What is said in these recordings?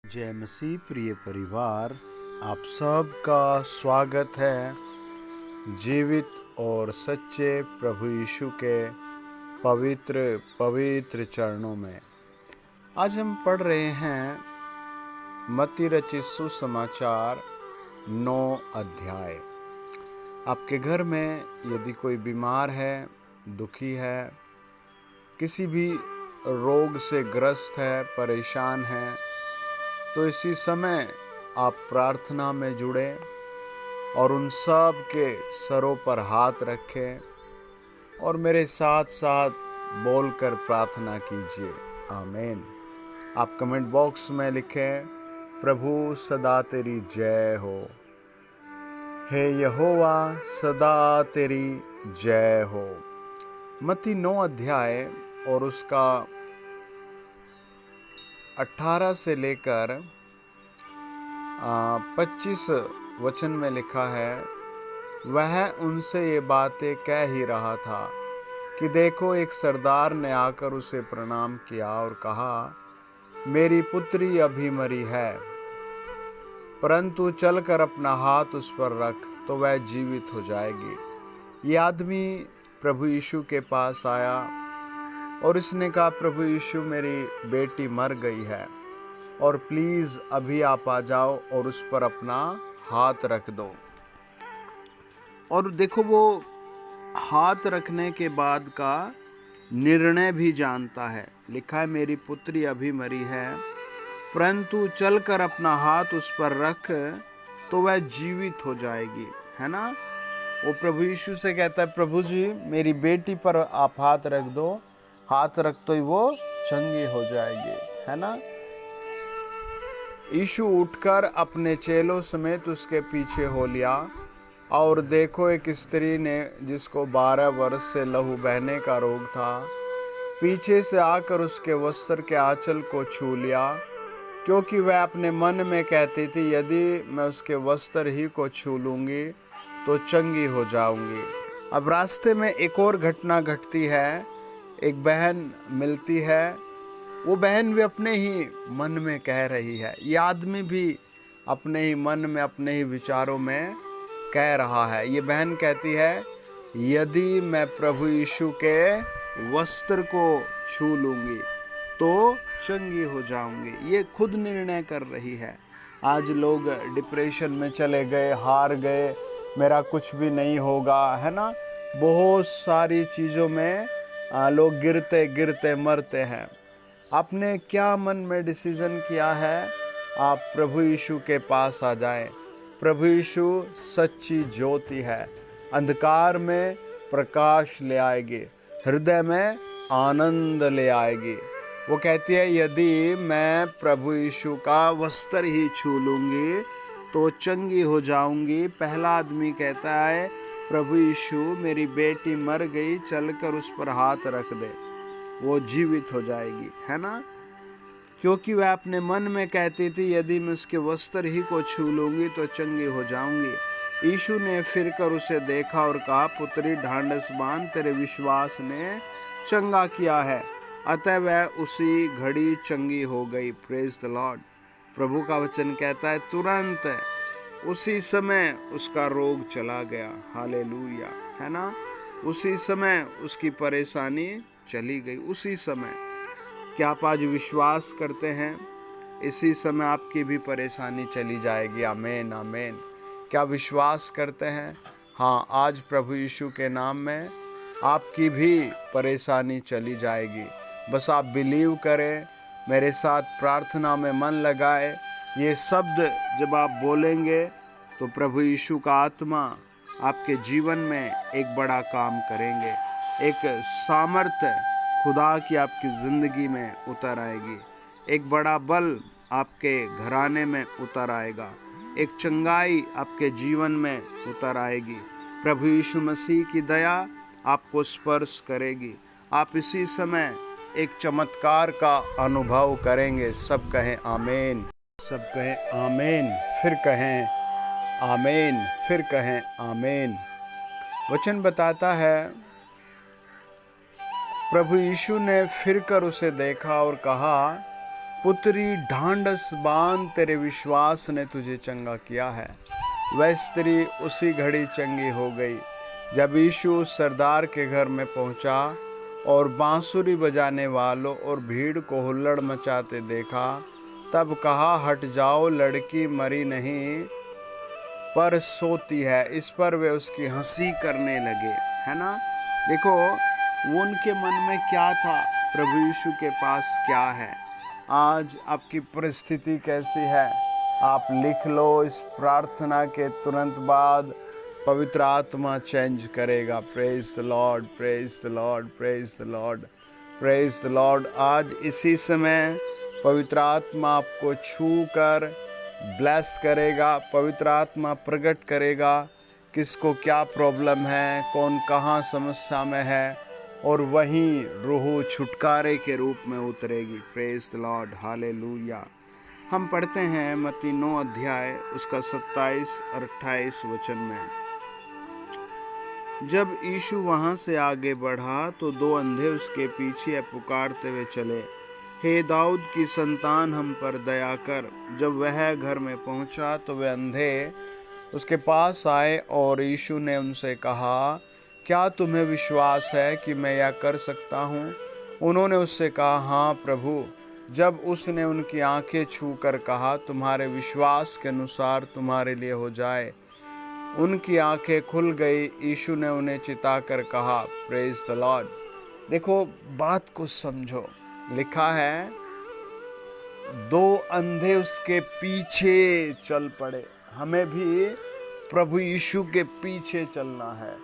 जय मसीह प्रिय परिवार, आप सबका स्वागत है जीवित और सच्चे प्रभु यीशु के पवित्र पवित्र चरणों में। आज हम पढ़ रहे हैं मत्ती रचित सुसमाचार 9 अध्याय। आपके घर में यदि कोई बीमार है, दुखी है, किसी भी रोग से ग्रस्त है, परेशान है, तो इसी समय आप प्रार्थना में जुड़े और उन सब के सरों पर हाथ रखें और मेरे साथ साथ बोलकर प्रार्थना कीजिए। आमीन। आप कमेंट बॉक्स में लिखें, प्रभु सदा तेरी जय हो, हे यहोवा सदा तेरी जय हो। मत्ती 9 अध्याय और उसका 18 से लेकर 25 वचन में लिखा है, वह उनसे ये बातें कह ही रहा था कि देखो, एक सरदार ने आकर उसे प्रणाम किया और कहा, मेरी पुत्री अभी मरी है, परंतु चलकर अपना हाथ उस पर रख तो वह जीवित हो जाएगी। ये आदमी प्रभु यीशु के पास आया और इसने कहा, प्रभु यीशु, मेरी बेटी मर गई है और प्लीज़ अभी आप आ जाओ और उस पर अपना हाथ रख दो। और देखो, वो हाथ रखने के बाद का निर्णय भी जानता है। लिखा है, मेरी पुत्री अभी मरी है, परंतु चलकर अपना हाथ उस पर रख तो वह जीवित हो जाएगी। है ना? वो प्रभु यीशु से कहता है, प्रभु जी, मेरी बेटी पर आप हाथ रख दो, हाथ रख तो ही वो चंगी हो जाएगी। है ना? यीशु उठकर अपने चेलों समेत उसके पीछे हो लिया और देखो, एक स्त्री ने, जिसको 12 वर्ष से लहू बहने का रोग था, पीछे से आकर उसके वस्त्र के आंचल को छू लिया, क्योंकि वह अपने मन में कहती थी, यदि मैं उसके वस्त्र ही को छू लूँगी तो चंगी हो जाऊंगी। अब रास्ते में एक और घटना घटती है। एक बहन मिलती है, वो बहन भी अपने ही मन में कह रही है, ये आदमी भी अपने ही मन में, अपने ही विचारों में कह रहा है। ये बहन कहती है, यदि मैं प्रभु यीशु के वस्त्र को छू लूँगी तो चंगी हो जाऊंगी। ये खुद निर्णय कर रही है। आज लोग डिप्रेशन में चले गए, हार गए, मेरा कुछ भी नहीं होगा। है ना? बहुत सारी चीज़ों में लोग गिरते गिरते मरते हैं। आपने क्या मन में डिसीजन किया है? आप प्रभु यीशु के पास आ जाएं। प्रभु यीशु सच्ची ज्योति है, अंधकार में प्रकाश ले आएगी, हृदय में आनंद ले आएगी। वो कहती है, यदि मैं प्रभु यीशु का वस्त्र ही छू लूँगी तो चंगी हो जाऊंगी। पहला आदमी कहता है, प्रभु यीशु, मेरी बेटी मर गई, चलकर उस पर हाथ रख दे, वो जीवित हो जाएगी। है ना? क्योंकि वह अपने मन में कहती थी, यदि मैं उसके वस्त्र ही को छू लूँगी तो चंगी हो जाऊंगी। यीशु ने फिर कर उसे देखा और कहा, पुत्री, ढांढस बांध, तेरे विश्वास ने चंगा किया है। अतः वह उसी घड़ी चंगी हो गई। Praise the Lord. प्रभु का वचन कहता है, तुरंत उसी समय उसका रोग चला गया। हालेलुया। है ना? उसी समय उसकी परेशानी चली गई। उसी समय। क्या आप आज विश्वास करते हैं? इसी समय आपकी भी परेशानी चली जाएगी। आमीन, आमीन। क्या विश्वास करते हैं? हाँ, आज प्रभु यीशु के नाम में आपकी भी परेशानी चली जाएगी। बस आप बिलीव करें, मेरे साथ प्रार्थना में मन लगाए। ये शब्द जब आप बोलेंगे तो प्रभु यीशु का आत्मा आपके जीवन में एक बड़ा काम करेंगे। एक सामर्थ्य खुदा की आपकी ज़िंदगी में उतर आएगी। एक बड़ा बल आपके घराने में उतर आएगा। एक चंगाई आपके जीवन में उतर आएगी। प्रभु यीशु मसीह की दया आपको स्पर्श करेगी। आप इसी समय एक चमत्कार का अनुभव करेंगे। सब कहें आमीन। सब कहें आमीन। फिर कहें आमीन। फिर कहें आमीन। वचन बताता है, प्रभु यीशु ने फिर कर उसे देखा और कहा, पुत्री ढांढस बांध, तेरे विश्वास ने तुझे चंगा किया है। वह स्त्री उसी घड़ी चंगी हो गई। जब यीशु उस सरदार के घर में पहुंचा और बांसुरी बजाने वालों और भीड़ को हुल्लड़ मचाते देखा, तब कहा, हट जाओ, लड़की मरी नहीं पर सोती है। इस पर वे उसकी हंसी करने लगे। है ना, देखो उनके मन में क्या था, प्रभु यीशु के पास क्या है। आज आपकी परिस्थिति कैसी है, आप लिख लो। इस प्रार्थना के तुरंत बाद पवित्र आत्मा चेंज करेगा। Praise the Lord, praise the Lord, praise the Lord, praise the Lord. आज इसी समय पवित्र आत्मा आपको छू कर ब्लेस करेगा। पवित्र आत्मा प्रकट करेगा किसको क्या प्रॉब्लम है, कौन कहाँ समस्या में है, और वहीं रूह छुटकारे के रूप में उतरेगी। Praise the Lord, hallelujah. हम पढ़ते हैं मत्ती 9 अध्याय उसका 27 और 28 वचन में। जब यीशु वहां से आगे बढ़ा तो 2 अंधे उसके पीछे पुकारते हुए चले, हे दाऊद की संतान, हम पर दया कर। जब वह घर में पहुंचा तो वे अंधे उसके पास आए और यीशु ने उनसे कहा, क्या तुम्हें विश्वास है कि मैं यह कर सकता हूँ? उन्होंने उससे कहा, हाँ प्रभु। जब उसने उनकी आंखें छू कर कहा, तुम्हारे विश्वास के अनुसार तुम्हारे लिए हो जाए, उनकी आंखें खुल गई। यीशु ने उन्हें चिताकर कहा, प्रेज द लॉर्ड। देखो बात को समझो, लिखा है 2 अंधे उसके पीछे चल पड़े। हमें भी प्रभु यीशु के पीछे चलना है।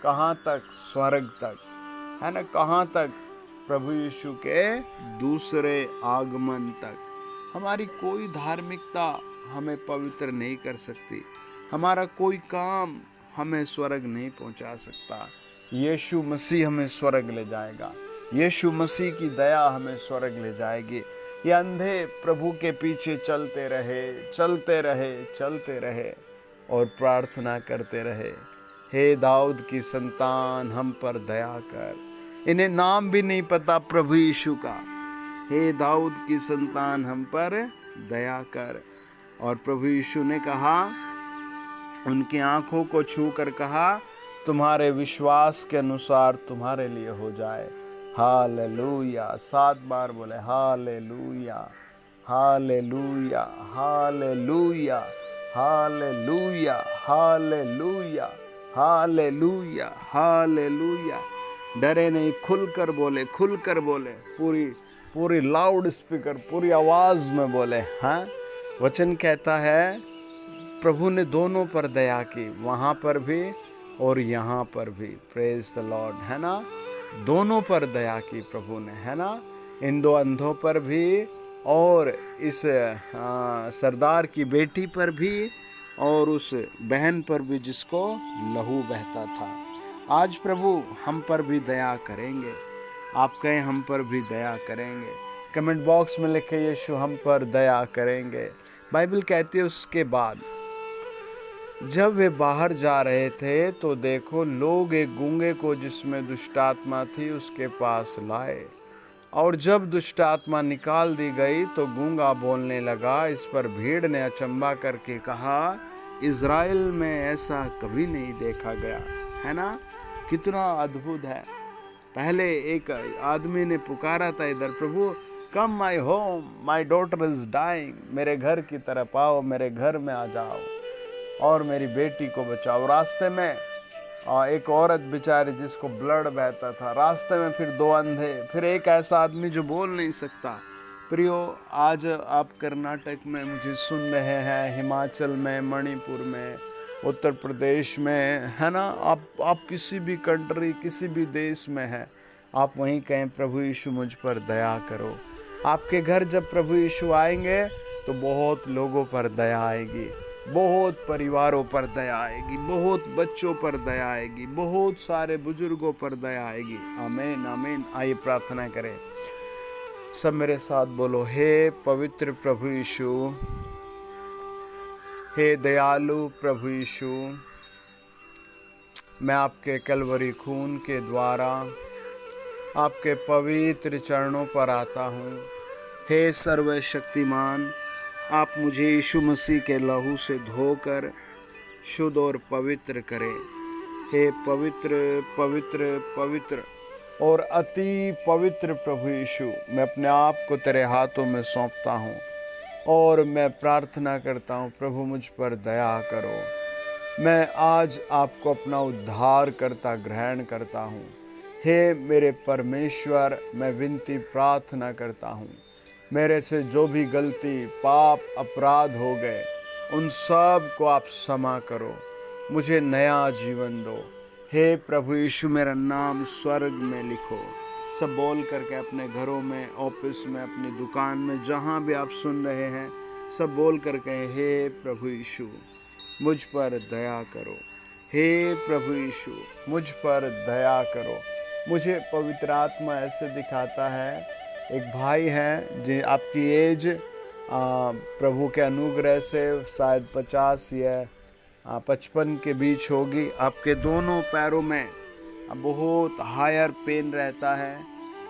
कहाँ तक? स्वर्ग तक, है ना। कहाँ तक? प्रभु यीशु के दूसरे आगमन तक। हमारी कोई धार्मिकता हमें पवित्र नहीं कर सकती, हमारा कोई काम हमें स्वर्ग नहीं पहुंचा सकता। यीशु मसीह हमें स्वर्ग ले जाएगा, यीशु मसीह की दया हमें स्वर्ग ले जाएगी। ये अंधे प्रभु के पीछे चलते रहे, चलते रहे, चलते रहे और प्रार्थना करते रहे, हे दाऊद की संतान, हम पर दया कर। इन्हें नाम भी नहीं पता प्रभु यीशु का। हे दाऊद की संतान, हम पर दया कर। और प्रभु यीशु ने कहा, उनकी आंखों को छू कर कहा, तुम्हारे विश्वास के अनुसार तुम्हारे लिए हो जाए। हालेलुया। 7 बार बोले hallelujah, hallelujah, hallelujah, hallelujah, hallelujah, hallelujah, hallelujah. डरे नहीं, खुलकर बोले, खुलकर बोले, पूरी लाउड स्पीकर, पूरी आवाज में बोले। हाँ, वचन कहता है प्रभु ने दोनों पर दया की, वहाँ पर भी और यहाँ पर भी। प्रेज द लॉर्ड, है ना। दोनों पर दया की प्रभु ने, है ना। इन 2 अंधों पर भी और इस सरदार की बेटी पर भी और उस बहन पर भी जिसको लहू बहता था। आज प्रभु हम पर भी दया करेंगे। आप कहें हम पर भी दया करेंगे। कमेंट बॉक्स में लिखे, यीशु हम पर दया करेंगे। बाइबल कहती है उसके बाद जब वे बाहर जा रहे थे तो देखो, लोग एक गूंगे को जिसमें दुष्टात्मा थी उसके पास लाए, और जब दुष्टात्मा निकाल दी गई तो गूंगा बोलने लगा। इस पर भीड़ ने अचंभा करके कहा, इज़राइल में ऐसा कभी नहीं देखा गया। है ना, कितना अद्भुत है। पहले एक आदमी ने पुकारा था इधर, प्रभु come my home, my daughter is dying. मेरे घर की तरफ आओ, मेरे घर में आ जाओ और मेरी बेटी को बचाओ। रास्ते में एक औरत बेचारी जिसको ब्लड बहता था, रास्ते में फिर 2 अंधे, फिर एक ऐसा आदमी जो बोल नहीं सकता। प्रियो, आज आप कर्नाटक में मुझे सुन रहे हैं, हिमाचल में, मणिपुर में, उत्तर प्रदेश में, है ना। आप किसी भी कंट्री, किसी भी देश में हैं, आप वहीं कहें, प्रभु यीशु मुझ पर दया करो। आपके घर जब प्रभु यीशु आएंगे तो बहुत लोगों पर दया आएगी, बहुत परिवारों पर दया आएगी, बहुत बच्चों पर दया आएगी, बहुत सारे बुजुर्गों पर दया आएगी। आमीन, आमीन। आइए प्रार्थना करें। सब मेरे साथ बोलो, हे पवित्र प्रभु यीशु, हे दयालु प्रभु यीशु, मैं आपके कलवरी खून के द्वारा आपके पवित्र चरणों पर आता हूँ। हे सर्वशक्तिमान, आप मुझे यीशु मसीह के लहू से धोकर शुद्ध और पवित्र करें। हे पवित्र पवित्र पवित्र और अति पवित्र प्रभु यीशु, मैं अपने आप को तेरे हाथों में सौंपता हूँ और मैं प्रार्थना करता हूँ, प्रभु मुझ पर दया करो। मैं आज आपको अपना उद्धार करता ग्रहण करता हूँ। हे मेरे परमेश्वर, मैं विनती प्रार्थना करता हूँ, मेरे से जो भी गलती पाप अपराध हो गए उन सब को आप क्षमा करो, मुझे नया जीवन दो। हे प्रभु यीशु, मेरा नाम स्वर्ग में लिखो। सब बोल करके अपने घरों में, ऑफिस में, अपनी दुकान में, जहाँ भी आप सुन रहे हैं, सब बोल करके हे प्रभु यीशु मुझ पर दया करो। हे प्रभु यीशु मुझ पर दया करो। मुझे पवित्र आत्मा ऐसे दिखाता है, एक भाई हैं जी, आपकी एज प्रभु के अनुग्रह से शायद 50 या 55 के बीच होगी। आपके दोनों पैरों में बहुत हायर पेन रहता है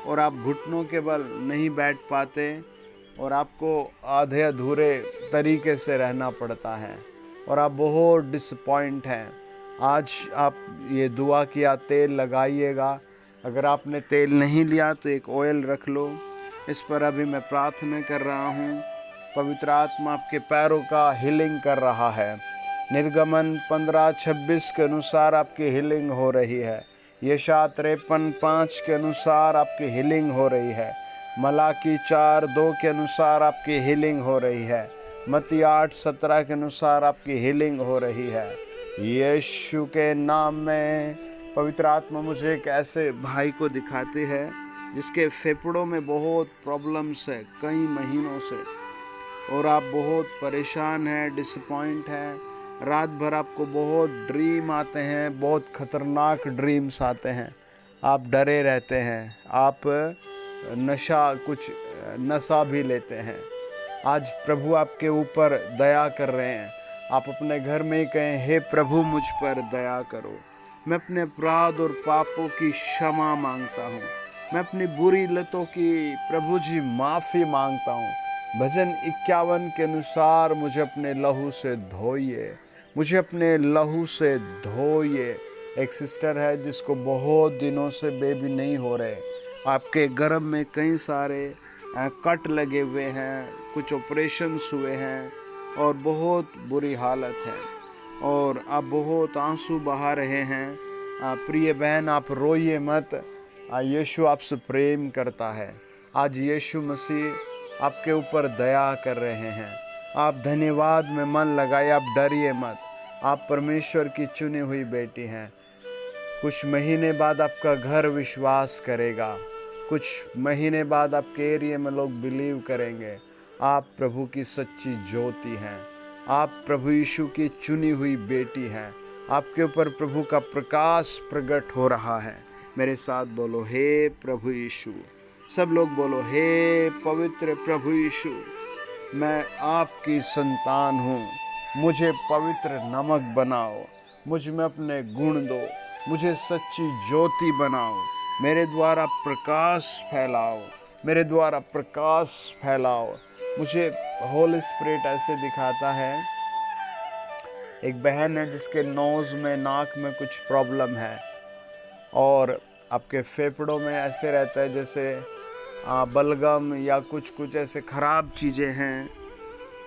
और आप घुटनों के बल नहीं बैठ पाते और आपको आधे अधूरे तरीके से रहना पड़ता है और आप बहुत डिसपॉइंट हैं। आज आप ये दुआ किया, तेल लगाइएगा। अगर आपने तेल नहीं लिया तो एक ऑयल रख लो, इस पर अभी मैं प्रार्थना कर रहा हूँ। पवित्र आत्मा आपके पैरों का हीलिंग कर रहा है। निर्गमन 15:26 के अनुसार आपकी हीलिंग हो रही है। यशायाह 53:5 के अनुसार आपकी हीलिंग हो रही है। मलाकी 4:2 के अनुसार आपकी हीलिंग हो रही है। मत्ती 8:17 के अनुसार आपकी हीलिंग हो रही है। यीशु के नाम में पवित्र आत्मा मुझे एक ऐसे भाई को दिखाती है जिसके फेफड़ों में बहुत प्रॉब्लम्स है कई महीनों से और आप बहुत परेशान हैं, डिसपॉइंट हैं। रात भर आपको बहुत ड्रीम आते हैं, बहुत खतरनाक ड्रीम्स आते हैं, आप डरे रहते हैं, आप नशा भी लेते हैं। आज प्रभु आपके ऊपर दया कर रहे हैं। आप अपने घर में ही कहें, हे प्रभु मुझ पर दया करो। मैं अपने अपराध और पापों की क्षमा मांगता हूँ। मैं अपनी बुरी लतों की प्रभु जी माफ़ी मांगता हूँ। भजन 51 के अनुसार मुझे अपने लहू से धोइए, मुझे अपने लहू से धोइए। एक सिस्टर है जिसको बहुत दिनों से बेबी नहीं हो रहे, आपके गर्भ में कई सारे कट लगे हुए हैं, कुछ ऑपरेशंस हुए हैं और बहुत बुरी हालत है और आप बहुत आंसू बहा रहे हैं। प्रिय बहन, आप रोइए मत, यीशु आपसे प्रेम करता है। आज यीशु मसीह आपके ऊपर दया कर रहे हैं। आप धन्यवाद में मन लगाइए, आप डरिए मत। आप परमेश्वर की चुनी हुई बेटी हैं। कुछ महीने बाद आपका घर विश्वास करेगा, कुछ महीने बाद आपके एरिया में लोग बिलीव करेंगे। आप प्रभु की सच्ची ज्योति हैं, आप प्रभु यीशु की चुनी हुई बेटी हैं। आपके ऊपर प्रभु का प्रकाश प्रकट हो रहा है। मेरे साथ बोलो, हे प्रभु यीशु। सब लोग बोलो, हे पवित्र प्रभु यीशु, मैं आपकी संतान हूँ, मुझे पवित्र नमक बनाओ, मुझ में अपने गुण दो, मुझे सच्ची ज्योति बनाओ, मेरे द्वारा प्रकाश फैलाओ, मेरे द्वारा प्रकाश फैलाओ। मुझे होली स्पिरिट ऐसे दिखाता है, एक बहन है जिसके नोज़ में, नाक में कुछ प्रॉब्लम है और आपके फेफड़ों में ऐसे रहता है जैसे बलगम या कुछ ऐसे ख़राब चीज़ें हैं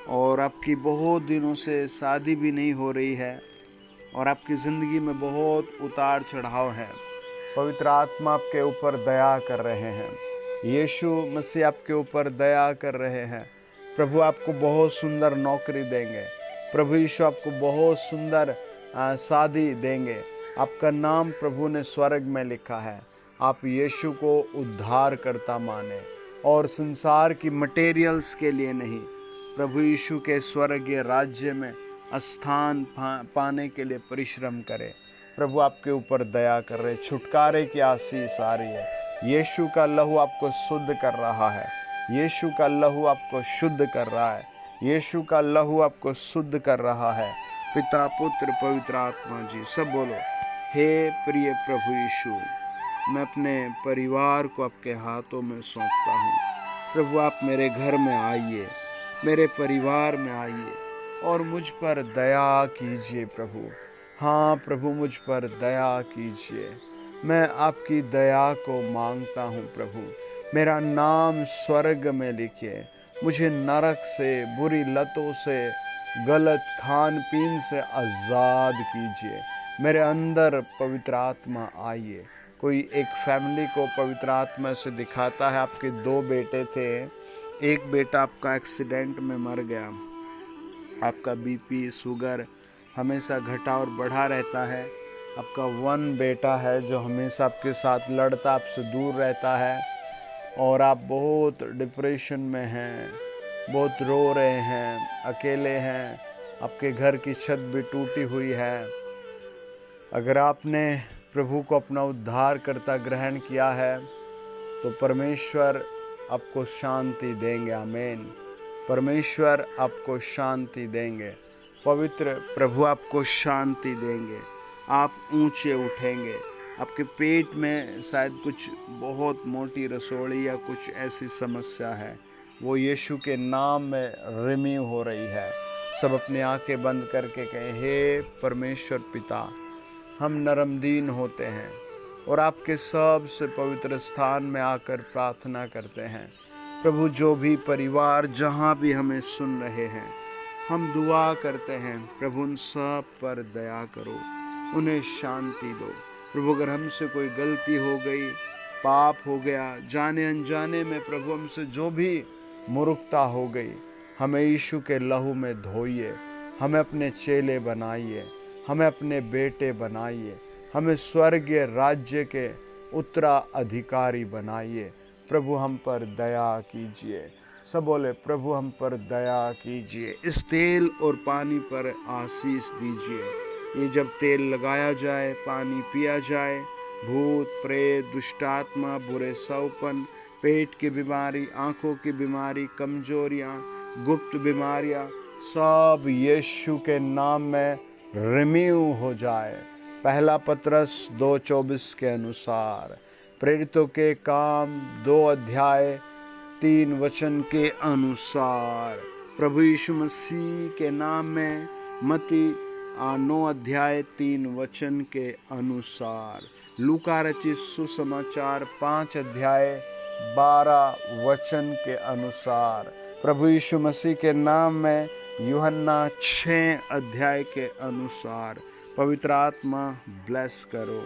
और आपकी बहुत दिनों से शादी भी नहीं हो रही है और आपकी ज़िंदगी में बहुत उतार चढ़ाव है। पवित्र आत्मा आपके ऊपर दया कर रहे हैं। यीशु मसीह आपके ऊपर दया कर रहे हैं। प्रभु आपको बहुत सुंदर नौकरी देंगे, प्रभु यीशु आपको बहुत सुंदर शादी देंगे। आपका नाम प्रभु ने स्वर्ग में लिखा है। आप यीशु को उद्धार करता माने और संसार की मटेरियल्स के लिए नहीं, प्रभु यीशु के स्वर्गीय राज्य में स्थान पाने के लिए परिश्रम करें। प्रभु आपके ऊपर दया कर रहे, छुटकारे की आशीष आ रही है। यीशु का लहू आपको शुद्ध कर रहा है, यीशु का लहू आपको शुद्ध कर रहा है, यीशु का लहू आपको शुद्ध कर रहा है। पिता, पुत्र, पवित्र आत्मा जी, सब बोलो, हे प्रिय प्रभु यीशु, मैं अपने परिवार को आपके हाथों में सौंपता हूँ। प्रभु आप मेरे घर में आइए, मेरे परिवार में आइए और मुझ पर दया कीजिए प्रभु। हाँ प्रभु, मुझ पर दया कीजिए। मैं आपकी दया को मांगता हूँ प्रभु। मेरा नाम स्वर्ग में लिखिए। मुझे नरक से, बुरी लतों से, गलत खान पीन से आज़ाद कीजिए। मेरे अंदर पवित्र आत्मा आइए। कोई एक फैमिली को पवित्र आत्मा से दिखाता है। आपके 2 बेटे थे, एक बेटा आपका एक्सीडेंट में मर गया। आपका बीपी, शुगर हमेशा घटा और बढ़ा रहता है। आपका 1 बेटा है जो हमेशा आपके साथ लड़ता, आपसे दूर रहता है और आप बहुत डिप्रेशन में हैं, बहुत रो रहे हैं, अकेले हैं। आपके घर की छत भी टूटी हुई है। अगर आपने प्रभु को अपना उद्धारकर्ता ग्रहण किया है तो परमेश्वर आपको शांति देंगे। आमीन। परमेश्वर आपको शांति देंगे। पवित्र प्रभु आपको शांति देंगे। आप ऊंचे उठेंगे। आपके पेट में शायद कुछ बहुत मोटी रसोड़ी या कुछ ऐसी समस्या है, वो यीशु के नाम में रिमूव हो रही है। सब अपनी आंखें बंद करके कहें, हे परमेश्वर पिता, हम नरमदीन होते हैं और आपके सबसे पवित्र स्थान में आकर प्रार्थना करते हैं। प्रभु, जो भी परिवार जहाँ भी हमें सुन रहे हैं, हम दुआ करते हैं प्रभु उन सब पर दया करो, उन्हें शांति दो। प्रभु, अगर हमसे कोई गलती हो गई, पाप हो गया, जाने अनजाने में प्रभु हमसे जो भी मूर्खता हो गई, हमें यीशु के लहू में धोइए। हमें अपने चेले बनाइए, हमें अपने बेटे बनाइए, हमें स्वर्गीय राज्य के उत्तराधिकारी बनाइए। प्रभु हम पर दया कीजिए। सब बोले, प्रभु हम पर दया कीजिए। इस तेल और पानी पर आशीष दीजिए। ये जब तेल लगाया जाए, पानी पिया जाए, भूत प्रेत, दुष्टात्मा, बुरे सौपन, पेट की बीमारी, आँखों की बीमारी, कमजोरियाँ, गुप्त बीमारियाँ, सब यीशु के नाम में रिमूव हो जाए। पहला पतरस 2:24 के अनुसार, प्रेरितों के काम 2 अध्याय 3 वचन के अनुसार, प्रभु यीशु मसीह के नाम में मत्ती 9 अध्याय 3 वचन के अनुसार, लूका रचित सुसमाचार 5 अध्याय 12 वचन के अनुसार, प्रभु यीशु मसीह के नाम में यूहन्ना 6 अध्याय के अनुसार। पवित्र आत्मा ब्लेस करो,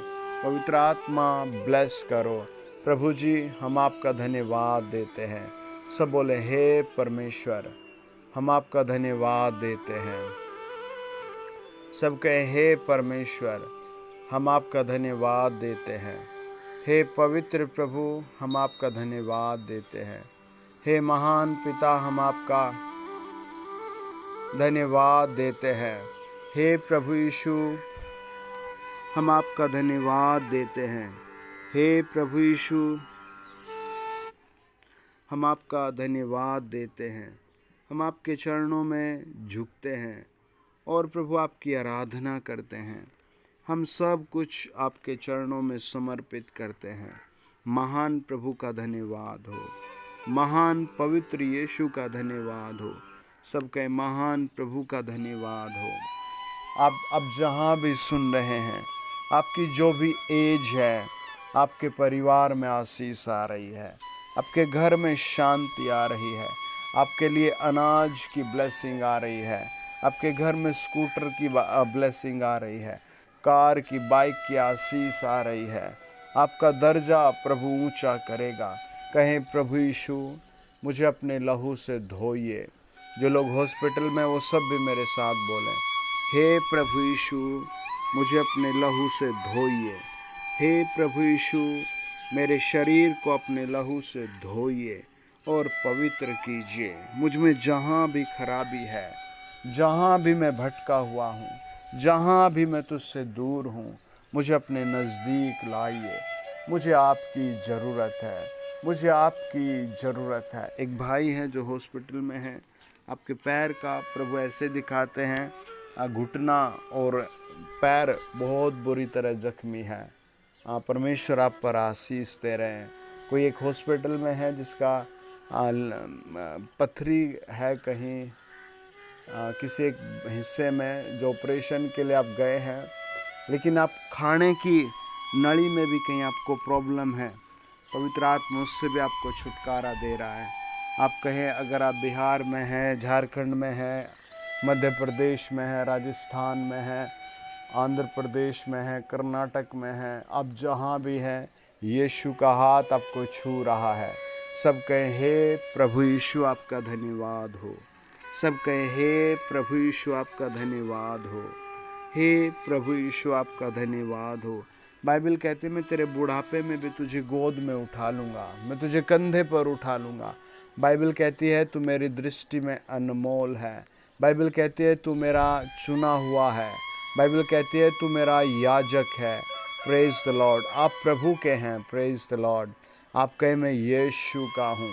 पवित्र आत्मा ब्लेस करो। प्रभु जी, हम आपका धन्यवाद देते हैं। सब बोले, हे परमेश्वर, हम आपका धन्यवाद देते हैं। सब कहे, हे परमेश्वर, हम आपका धन्यवाद देते हैं। हे पवित्र प्रभु, हम आपका धन्यवाद देते हैं। हे महान पिता, हम आपका धन्यवाद देते हैं। हे प्रभु यीशु, हम आपका धन्यवाद देते हैं। हे प्रभु यीशु, हम आपका धन्यवाद देते हैं। हम आपके चरणों में झुकते हैं और प्रभु आपकी आराधना करते हैं। हम सब कुछ आपके चरणों में समर्पित करते हैं। महान प्रभु का धन्यवाद हो, महान पवित्र यीशु का धन्यवाद हो। सबके महान प्रभु का धन्यवाद हो। आप अब जहाँ भी सुन रहे हैं, आपकी जो भी एज है, आपके परिवार में आशीष आ रही है, आपके घर में शांति आ रही है, आपके लिए अनाज की ब्लेसिंग आ रही है, आपके घर में स्कूटर की ब्लेसिंग आ रही है, कार की, बाइक की आशीष आ रही है। आपका दर्जा प्रभु ऊंचा करेगा। कहें, प्रभु यीशु, मुझे अपने लहू से धोइए। जो लोग हॉस्पिटल में, वो सब भी मेरे साथ बोलें, हे प्रभु यीशु, मुझे अपने लहू से धोइए। हे प्रभु यीशु, मेरे शरीर को अपने लहू से धोइए और पवित्र कीजिए। मुझ में जहाँ भी खराबी है, जहाँ भी मैं भटका हुआ हूँ, जहाँ भी मैं तुझसे दूर हूँ, मुझे अपने नज़दीक लाइए। मुझे आपकी ज़रूरत है, मुझे आपकी ज़रूरत है। एक भाई हैं जो हॉस्पिटल में हैं। आपके पैर का प्रभु ऐसे दिखाते हैं, घुटना और पैर बहुत बुरी तरह जख्मी है। परमेश्वर आप पर आशीष दे रहे हैं। कोई एक हॉस्पिटल में है जिसका पथरी है कहीं किसी एक हिस्से में जो ऑपरेशन के लिए आप गए हैं, लेकिन आप खाने की नली में भी कहीं आपको प्रॉब्लम है, पवित्र आत्मा उससे भी आपको छुटकारा दे रहा है। आप कहें अगर आप बिहार में हैं, झारखंड में हैं, मध्य प्रदेश में है, राजस्थान में है, आंध्र प्रदेश में है, कर्नाटक में है, आप जहाँ भी हैं, यीशु का हाथ आपको छू रहा है। सब कहें हे प्रभु यीशु आपका धन्यवाद हो। सब कहें हे प्रभु यीशु आपका धन्यवाद हो। हे प्रभु यीशु आपका धन्यवाद हो। बाइबल कहती है मैं तेरे बुढ़ापे में भी तुझे गोद में उठा लूँगा, मैं तुझे कंधे पर उठा लूँगा। बाइबल कहती है तू मेरी दृष्टि में अनमोल है। बाइबल कहती है तू मेरा चुना हुआ है। बाइबल कहती है तू मेरा याजक है। Praise the Lord. आप प्रभु के हैं। Praise the Lord. आप कहे मैं यीशु का हूँ।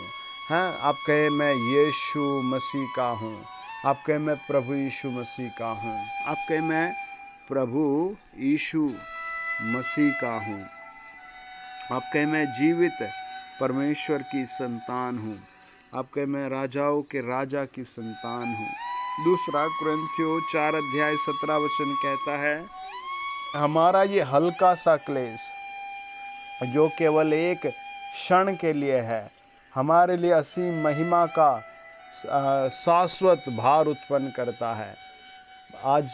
हाँ, आप कहे मैं यीशु मसीह का हूँ। आप कहे मैं प्रभु यीशु मसीह का हूँ। आप कहे मैं प्रभु यीशु मसीह का हूँ। आप कहे मैं जीवित परमेश्वर की संतान हूँ। आप कहे मैं राजाओं के राजा की संतान हूँ। दूसरा कुरिन्थियों 4:17 कहता है हमारा ये हल्का सा क्लेश जो केवल एक क्षण के लिए है, हमारे लिए असीम महिमा का शाश्वत भार उत्पन्न करता है। आज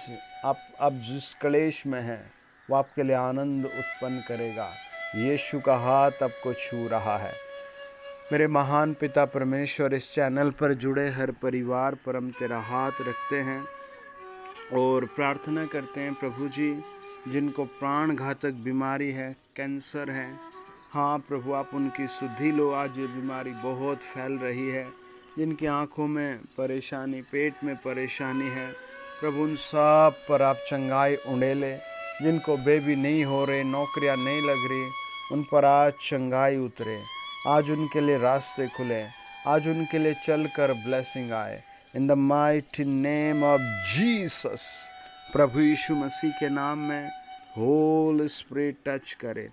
आप जिस क्लेश में हैं वो आपके लिए आनंद उत्पन्न करेगा। यीशु का हाथ आपको छू रहा है। मेरे महान पिता परमेश्वर, इस चैनल पर जुड़े हर परिवार पर हम तेरा हाथ रखते हैं और प्रार्थना करते हैं प्रभु जी, जिनको प्राण घातक बीमारी है, कैंसर है, हाँ प्रभु आप उनकी सुधि लो। आज ये बीमारी बहुत फैल रही है। जिनकी आँखों में परेशानी, पेट में परेशानी है, प्रभु उन सब पर आप चंगाई उड़ेले। जिनको बेबी नहीं हो रहे, नौकरियां नहीं लग रही, उन पर आज चंगाई उतरे। आज उनके लिए रास्ते खुले। आज उनके लिए चलकर ब्लेसिंग आए। In the mighty name of Jesus. प्रभु यीशु मसीह के नाम में होली स्पिरिट टच करे,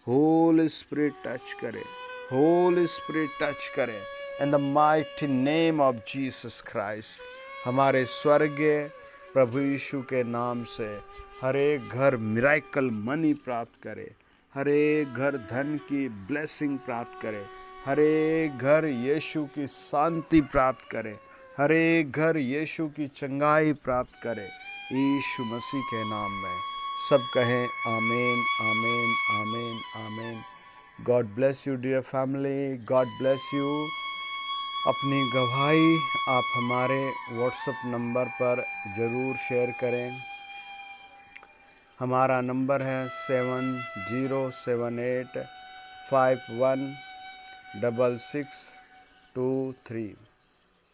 होली स्पिरिट टच करे, होली स्पिरिट टच करे। इन the mighty name of Jesus Christ. हमारे स्वर्गीय प्रभु यीशु के नाम से हर एक घर मिराकल मनी प्राप्त करे, हर एक घर धन की ब्लेसिंग प्राप्त करे, हर एक घर यीशु की शांति प्राप्त करे, हर एक घर यीशु की चंगाई प्राप्त करे, यीशु मसीह के नाम में। सब कहें आमीन, आमीन, आमीन, आमीन। God bless you dear family, God bless you. अपनी गवाही आप हमारे व्हाट्सएप नंबर पर ज़रूर शेयर करें। हमारा नंबर है 7078516623।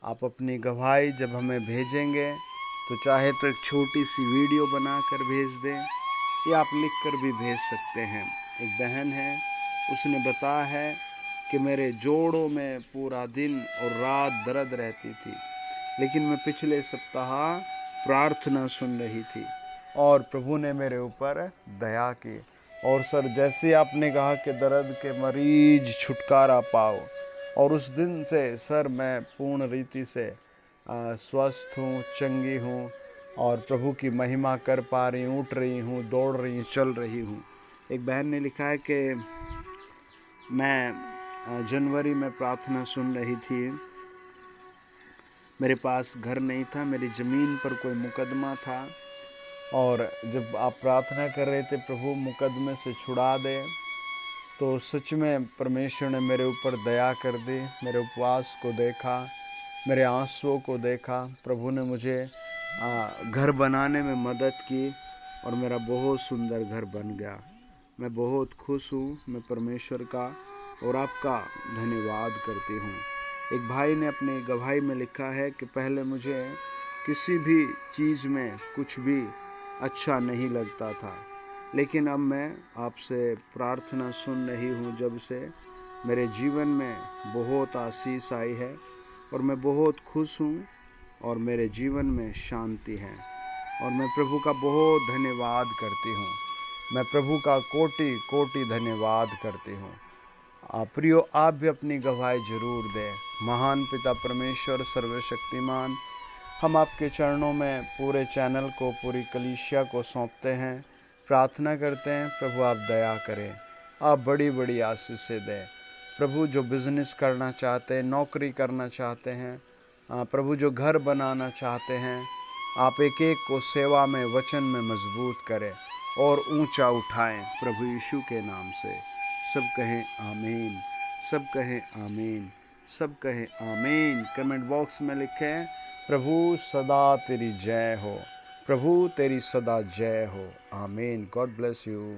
आप अपनी गवाही जब हमें भेजेंगे तो चाहे तो एक छोटी सी वीडियो बनाकर भेज दें या आप लिख कर भी भेज सकते हैं। एक बहन है, उसने बताया है कि मेरे जोड़ों में पूरा दिन और रात दर्द रहती थी, लेकिन मैं पिछले सप्ताह प्रार्थना सुन रही थी और प्रभु ने मेरे ऊपर दया की। और सर, जैसे आपने कहा कि दर्द के मरीज छुटकारा पाओ, और उस दिन से सर मैं पूर्ण रीति से स्वस्थ हूँ, चंगी हूँ और प्रभु की महिमा कर पा रही हूँ, उठ रही हूँ, दौड़ रही हूँ, चल रही हूँ। एक बहन ने लिखा है कि मैं जनवरी में प्रार्थना सुन रही थी, मेरे पास घर नहीं था, मेरी ज़मीन पर कोई मुकदमा था और जब आप प्रार्थना कर रहे थे प्रभु मुकदमे से छुड़ा दे, तो सच में परमेश्वर ने मेरे ऊपर दया कर दी। मेरे उपवास को देखा, मेरे आंसुओं को देखा। प्रभु ने मुझे घर बनाने में मदद की और मेरा बहुत सुंदर घर बन गया। मैं बहुत खुश हूँ। मैं परमेश्वर का और आपका धन्यवाद करती हूँ। एक भाई ने अपनी गवाही में लिखा है कि पहले मुझे किसी भी चीज़ में कुछ भी अच्छा नहीं लगता था, लेकिन अब मैं आपसे प्रार्थना सुन रही हूँ जब से, मेरे जीवन में बहुत आशीष आई है और मैं बहुत खुश हूँ और मेरे जीवन में शांति है और मैं प्रभु का बहुत धन्यवाद करती हूँ। मैं प्रभु का कोटि कोटि धन्यवाद करती हूँ। प्रियो, आप भी अपनी गवाही ज़रूर दें। महान पिता परमेश्वर सर्वशक्तिमान, हम आपके चरणों में पूरे चैनल को, पूरी कलीसिया को सौंपते हैं। प्रार्थना करते हैं प्रभु आप दया करें, आप बड़ी बड़ी आशीषें दें। प्रभु जो बिज़नेस करना चाहते हैं, नौकरी करना चाहते हैं, प्रभु जो घर बनाना चाहते हैं, आप एक एक को सेवा में, वचन में मजबूत करें और ऊंचा उठाएं प्रभु यीशु के नाम से। सब कहें आमीन, सब कहें आमीन, सब कहें आमीन। कमेंट बॉक्स में लिखें प्रभु सदा तेरी जय हो, प्रभु तेरी सदा जय हो। आमीन। God bless you.